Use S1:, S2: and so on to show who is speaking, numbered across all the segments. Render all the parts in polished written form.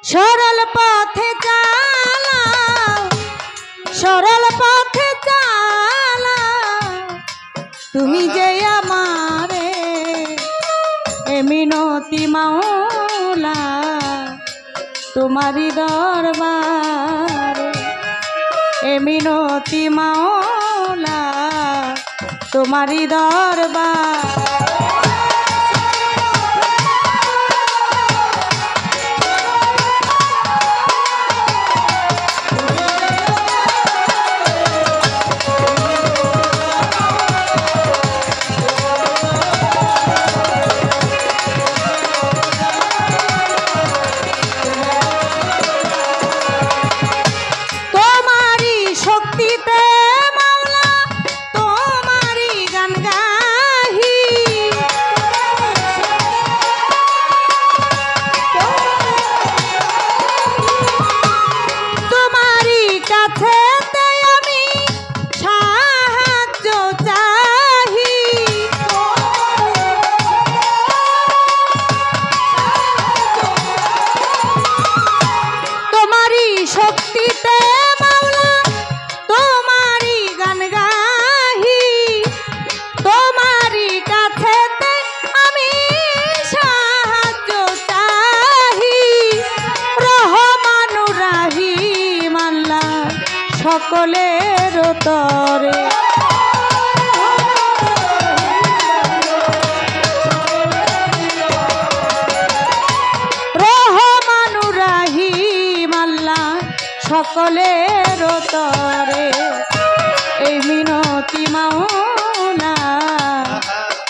S1: সরল পথে চালাও, সরল পথে চালাও, তুমি যে আমারে এ মিনতি মাওলা, তোমারি দরবারে এ মিনতি মাওলা, তোমারি দরবার। সকলের তরে রহমানুর রহিম আল্লাহ, সকলের তরে এই মিনতি মাওলা,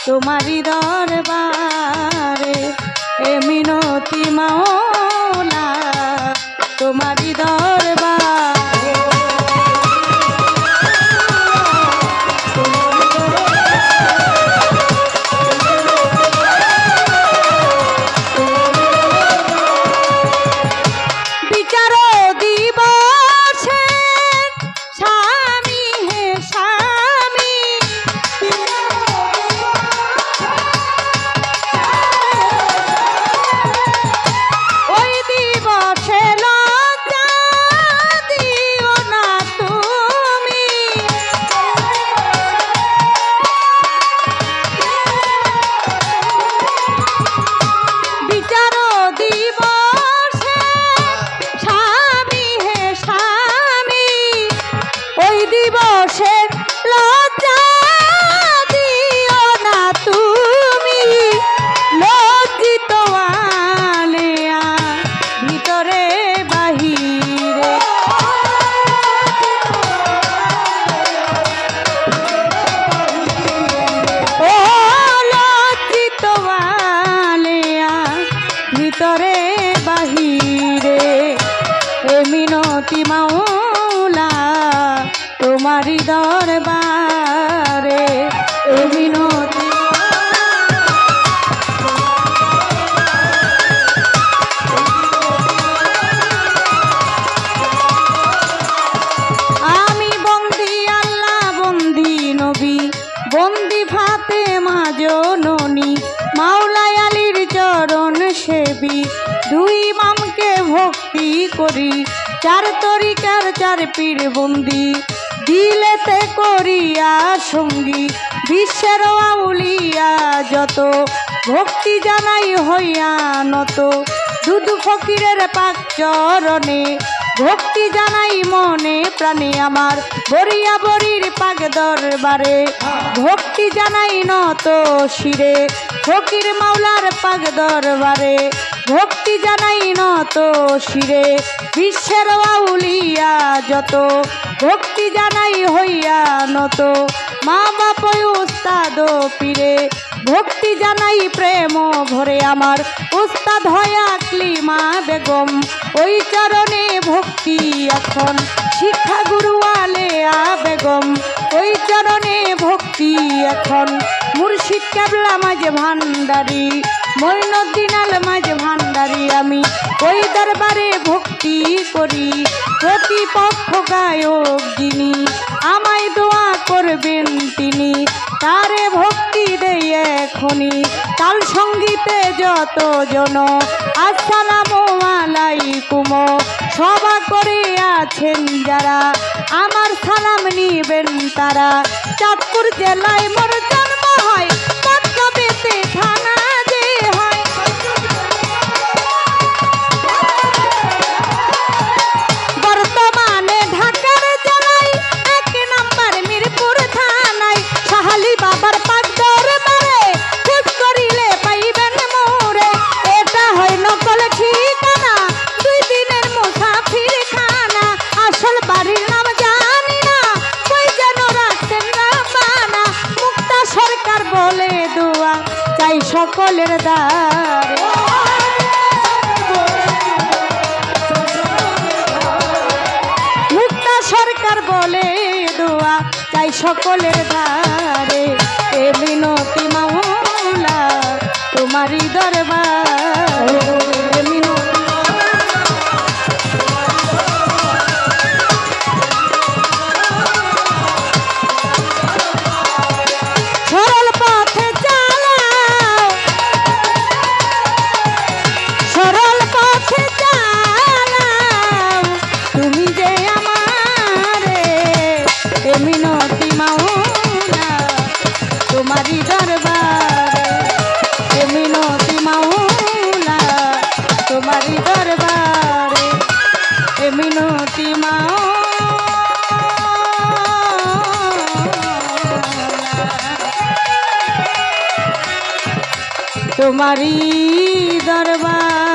S1: তোমারি দরবারে এই মিনতি মাওলা, তোমারি দরবার। ভিতরে বাহিরে এ মিনতি মাওলা, তোমারি দরবারে এ মিনতি। আমি বন্দি আল্লাহ, বন্দি নবী, বন্দি ফাতেমা জননী, মাওলাই আলীর চরণ সেবী, দুই ইমামকে ভক্তি করি, চার তরিকার চার পীর বন্দি, দিলেতে করিয়া সঙ্গী, বিশ্বের আউলিয়া যত, ভক্তি জানাই হইয়া নত, দুদু ফকিরের পাক চরণে, ভক্তি জানাই মনে প্রাণে আমার, বরিয়া বরির পাক দরবারে, ভক্তি জানাই নত শিরে, ফকির মাওলার পাক দরবারে, ভক্তি জানাই নত শিরে, বিশ্বের আউলিয়া যত, ভক্তি জানাই হইয়া নত, মা বাপ উস্তাদ পীরে, ভক্তি জানাই প্রেম ভরে আমার, উস্তাদ হয়া ক্লিমা বেগম, ওই চরণে ভক্তি এখন, শিক্ষা গুরু আলেয়া বেগম, ওই চরণে ভক্তি এখন, মুর্শিদ কেবলা মাঝে ভান্ডারি, মঈনুদ্দিন আল মাঝে ভান্ডারি, আমি ওই দরবারে ভক্তি করি, প্রতিপক্ষ গায়ক যিনি, আমায় দোয়া করবেন তিনি, তারে ভক্তি দেই এখনি, তাল সঙ্গীতে যত জন, আসসালামু আলাইকুম। আছেন যারা আমার সালাম নিবেন তারা। চাঁদপুর জেলায় মোর জন্ম হয়, মতলবেতে থানা যে হয়। বর্তমানে ঢাকার জেলায় 1 নম্বর মিরপুর থানায়। সাহালি বাবার পাক দরবারে খোঁজ করিলে পাইবেন মোরে। এটা হয় নকল ঠিকানা, 2 দিনের মুসাফির খানা। আসল বাড়ির নাম জানি না, কই যেন রাখছেন রাবানা। মুক্তা সরকার বলে দোয়া চাই সকলের দ্বারে। মুক্তা সরকার বলে দোয়া চাই সকলের ধারে। এ মিনতি মাওলা তোমারই দরবার, এ মিনতি সরল পথে চালাও, সরল পথে চালাও তুমি যে আমারে। এ মিনতি মাওলা তোমারই দরবারে, এ মিনতি মাওলা তোমারই দরবারে, এ মিনতি মাওলা তোমারই দরবার।